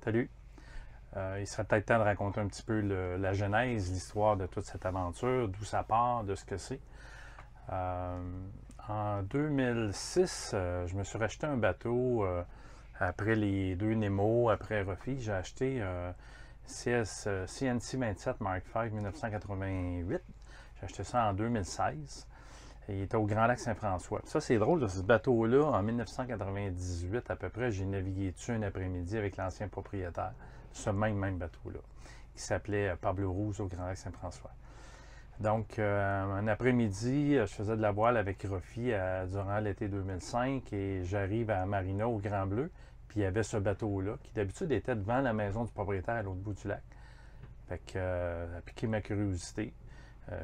Salut! Il serait peut-être temps de raconter un petit peu la genèse, l'histoire de toute cette aventure, d'où ça part, de ce que c'est. En 2006, je me suis racheté un bateau après les deux Nemo, après Ruffy. J'ai acheté CNC 27 Mark V 1988. J'ai acheté ça en 2016. Il était au Grand Lac Saint-François. Ça, c'est drôle, de ce bateau-là, en 1998 à peu près, j'ai navigué dessus un après-midi avec l'ancien propriétaire, ce même bateau-là, qui s'appelait Pablo Rouge au Grand Lac Saint-François. Donc, un après-midi, je faisais de la voile avec Ruffy durant l'été 2005 et j'arrive à Marina, au Grand Bleu, puis il y avait ce bateau-là, qui d'habitude était devant la maison du propriétaire à l'autre bout du lac. Fait que, ça a piqué ma curiosité.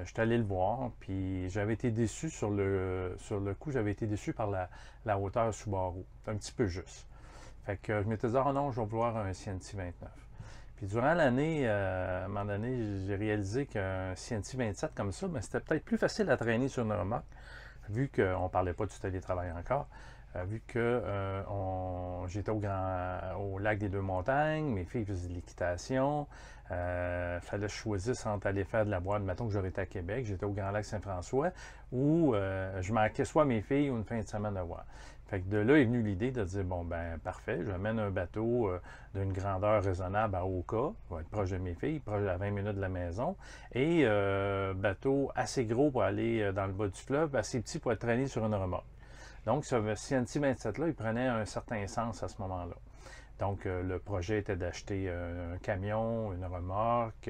Je suis allé le voir, puis j'avais été déçu sur le coup, j'avais été déçu par la hauteur Subaru. C'est un petit peu juste. Fait que je m'étais dit, oh non, je vais vouloir un CNC 29. Puis durant l'année, à un moment donné, j'ai réalisé qu'un CNC 27 comme ça, c'était peut-être plus facile à traîner sur une remorque, vu qu'on ne parlait pas du télétravail encore, vu que j'étais au lac des Deux-Montagnes, mes filles faisaient de l'équitation, fallait que je choisisse entre aller faire de la voile, mettons que j'aurais été à Québec, j'étais au Grand Lac Saint-François, ou je manquais soit mes filles ou une fin de semaine de voile. Fait que de là est venue l'idée de dire, bon ben parfait, j'amène un bateau d'une grandeur raisonnable à Oka, va être proche de mes filles, proche à 20 minutes de la maison, et bateau assez gros pour aller dans le bas du fleuve, assez petit pour être traîné sur une remorque. Donc ce CNC 27-là, il prenait un certain sens à ce moment-là. Donc, le projet était d'acheter un camion, une remorque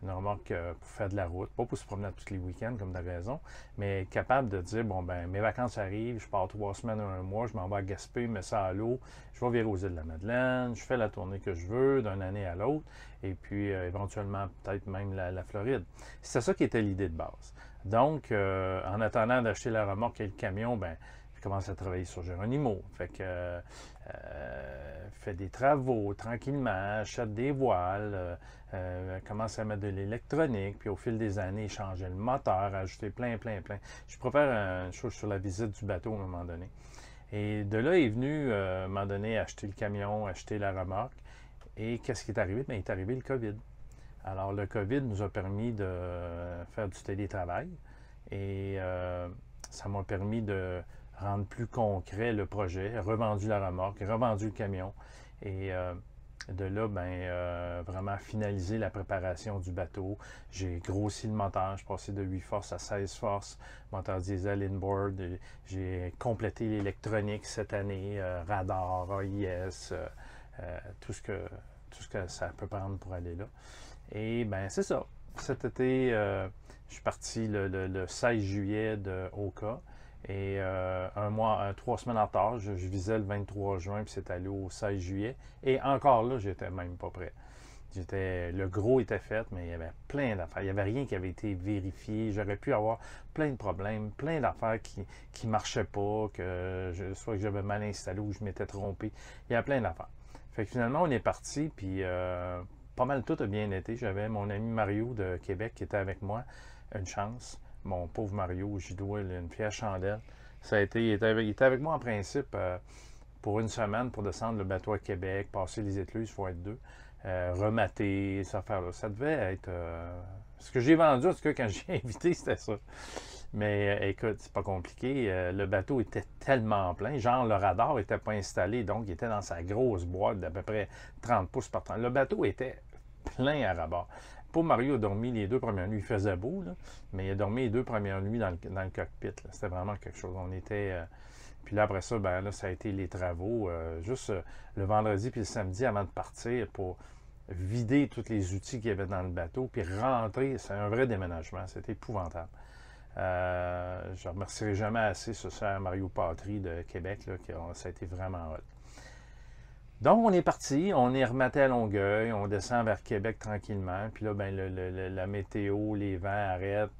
pour faire de la route, pas pour se promener tous les week-ends, comme de raison, mais capable de dire, bon, ben mes vacances arrivent, je pars 3 semaines ou un mois, je m'en vais à Gaspé, je mets ça à l'eau, je vais virer aux îles de la Madeleine, je fais la tournée que je veux d'une année à l'autre, et puis éventuellement peut-être même la Floride. C'est ça qui était l'idée de base. Donc, en attendant d'acheter la remorque et le camion, ben je commence à travailler sur Geronimo. Fait que fait des travaux tranquillement, achète des voiles, commence à mettre de l'électronique, puis au fil des années, changer le moteur, ajouter plein. Je préfère une chose sur la visite du bateau à un moment donné. Et de là est venu, à un moment donné, acheter le camion, acheter la remorque. Et qu'est-ce qui est arrivé? Bien, il est arrivé le COVID. Alors, le COVID nous a permis de faire du télétravail et ça m'a permis de rendre plus concret le projet, revendu la remorque, revendu le camion et de là, ben, vraiment finaliser la préparation du bateau. J'ai grossi le moteur, je suis passé de 8 forces à 16 forces, moteur diesel inboard. J'ai complété l'électronique cette année, radar, AIS, tout ce que ça peut prendre pour aller là. Et ben c'est ça. Cet été, je suis parti le 16 juillet de Oka. Et 3 semaines en retard, je visais le 23 juin, puis c'est allé au 16 juillet. Et encore là, j'étais même pas prêt. Le gros était fait, mais il y avait plein d'affaires. Il n'y avait rien qui avait été vérifié. J'aurais pu avoir plein de problèmes, plein d'affaires qui ne marchaient pas, soit que j'avais mal installé ou je m'étais trompé. Il y a plein d'affaires. Fait que finalement, on est parti, puis pas mal tout a bien été. J'avais mon ami Mario de Québec qui était avec moi. Une chance. Mon pauvre Mario, j'y dois une fière chandelle. Il était avec moi en principe pour une semaine pour descendre le bateau à Québec, passer les écluses, il faut être deux, remater, ça faire. Ça devait être. Ce que j'ai vendu, en tout cas, quand j'ai invité, c'était ça. Mais écoute, c'est pas compliqué. Le bateau était tellement plein. Genre, le radar n'était pas installé, donc il était dans sa grosse boîte d'à peu près 30 pouces par 30. Le bateau était plein à rabord. Pour Mario a dormi les 2 premières nuits. Il faisait beau, là, mais il a dormi les 2 premières nuits dans le cockpit. C'était vraiment quelque chose. On était. Puis là, après ça, ben là, ça a été les travaux. Juste le vendredi puis le samedi avant de partir pour vider tous les outils qu'il y avait dans le bateau, puis rentrer. C'est un vrai déménagement. C'était épouvantable. Je ne remercierai jamais assez ce cher Mario Patry de Québec, là, ça a été vraiment hot. Donc, on est parti, on est rematé à Longueuil, on descend vers Québec tranquillement. Puis là, ben, la météo, les vents arrêtent.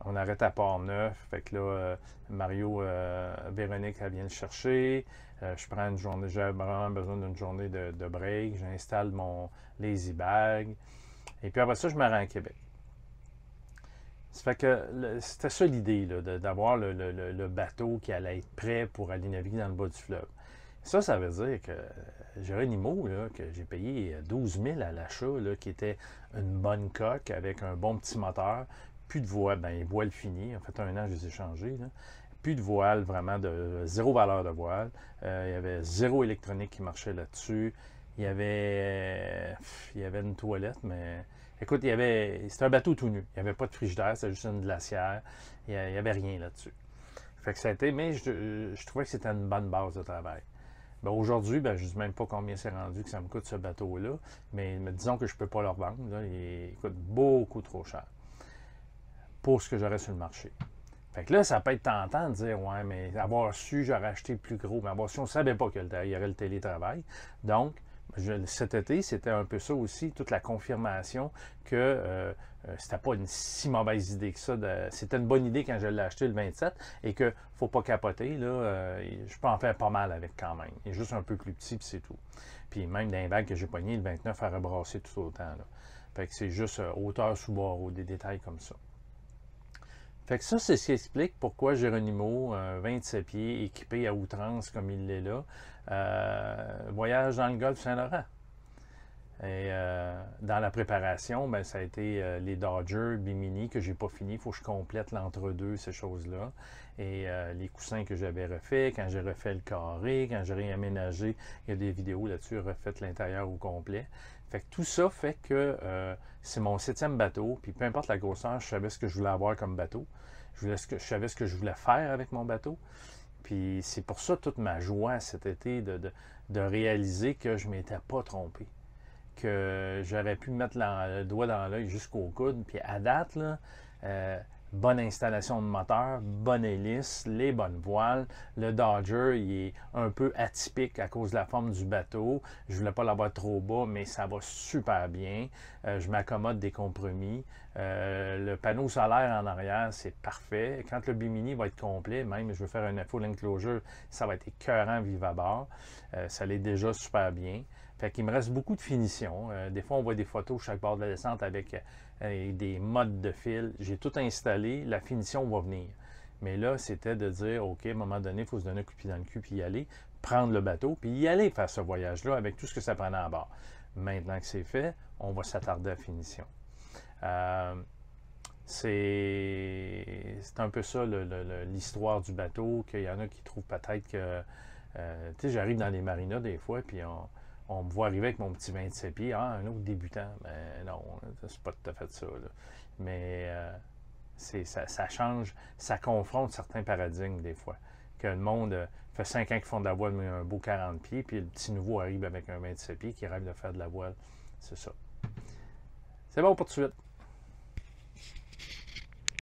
On arrête à Port-Neuf. Fait que là, Mario, Véronique, elle vient le chercher. Je prends une journée, j'ai vraiment besoin d'une journée de break. J'installe mon lazy bag. Et puis après ça, je me rends à Québec. Ça fait que c'était ça l'idée, d'avoir le bateau qui allait être prêt pour aller naviguer dans le bas du fleuve. Ça veut dire que Geronimo, là, que j'ai payé 12 000 à l'achat, qui était une bonne coque avec un bon petit moteur, plus de voile, ben les voiles finies, en fait 1 an je les ai changées, là. Plus de voile, vraiment de zéro valeur de voile. Il y avait zéro électronique qui marchait là-dessus. Il y avait une toilette, mais écoute, c'était un bateau tout nu. Il n'y avait pas de frigidaire, c'était juste une glacière. Il n'y avait rien là-dessus. Fait que ça a été, mais je trouvais que c'était une bonne base de travail. Ben aujourd'hui, je ne sais même pas combien c'est rendu que ça me coûte ce bateau-là, mais disons que je ne peux pas le revendre. Là, il coûte beaucoup trop cher pour ce que j'aurais sur le marché. Fait que là, ça peut être tentant de dire, ouais, mais avoir su, j'aurais acheté le plus gros. Mais si on ne savait pas qu'il y aurait le télétravail. Donc, cet été, c'était un peu ça aussi, toute la confirmation que c'était pas une si mauvaise idée que ça. C'était une bonne idée quand je l'ai acheté le 27 et qu'il ne faut pas capoter. Là, je peux en faire pas mal avec quand même. Il est juste un peu plus petit, puis c'est tout. Puis même dans les vagues que j'ai pognées, le 29 a rebrassé tout autant. Là. Fait que c'est juste hauteur sous barreau, des détails comme ça. Fait que ça, c'est ce qui explique pourquoi Geronimo, 27 pieds, équipé à outrance comme il l'est là, voyage dans le golfe Saint-Laurent. Et dans la préparation, ça a été les Dodgers Bimini que j'ai pas fini. Il faut que je complète l'entre-deux, ces choses-là. Et les coussins que j'avais refaits, quand j'ai refait le carré, quand j'ai réaménagé, il y a des vidéos là-dessus, refaites l'intérieur au complet. Fait que tout ça fait que c'est mon 7e bateau, puis peu importe la grosseur, je savais ce que je voulais avoir comme bateau. Je savais ce que je voulais faire avec mon bateau. Puis c'est pour ça toute ma joie cet été de réaliser que je ne m'étais pas trompé. Que j'aurais pu mettre le doigt dans l'œil jusqu'au coude. Puis à date, là, bonne installation de moteur, bonne hélice, les bonnes voiles. Le Dodger, il est un peu atypique à cause de la forme du bateau. Je ne voulais pas l'avoir trop bas, mais ça va super bien. Je m'accommode des compromis. Le panneau solaire en arrière, c'est parfait. Quand le Bimini va être complet, même je veux faire un full enclosure, ça va être écœurant vive à bord. Ça l'est déjà super bien. Fait qu'il me reste beaucoup de finition. Des fois, on voit des photos chaque bord de la descente avec des modes de fil. J'ai tout installé, la finition va venir. Mais là, c'était de dire, OK, à un moment donné, il faut se donner un coup de pied dans le cul, puis y aller, prendre le bateau, puis y aller faire ce voyage-là avec tout ce que ça prenait à bord. Maintenant que c'est fait, on va s'attarder à la finition. C'est un peu ça l'histoire du bateau, qu'il y en a qui trouvent peut-être que... tu sais, j'arrive dans les marinas des fois, puis on me voit arriver avec mon petit 27 pieds. Ah, un autre débutant. Ben non, c'est pas tout à fait ça. Là. Mais ça change, ça confronte certains paradigmes des fois. Que le monde fait 5 ans qu'ils font de la voile, mais un beau 40 pieds, puis le petit nouveau arrive avec un 27 pieds qui rêve de faire de la voile. C'est ça. C'est bon pour tout de suite.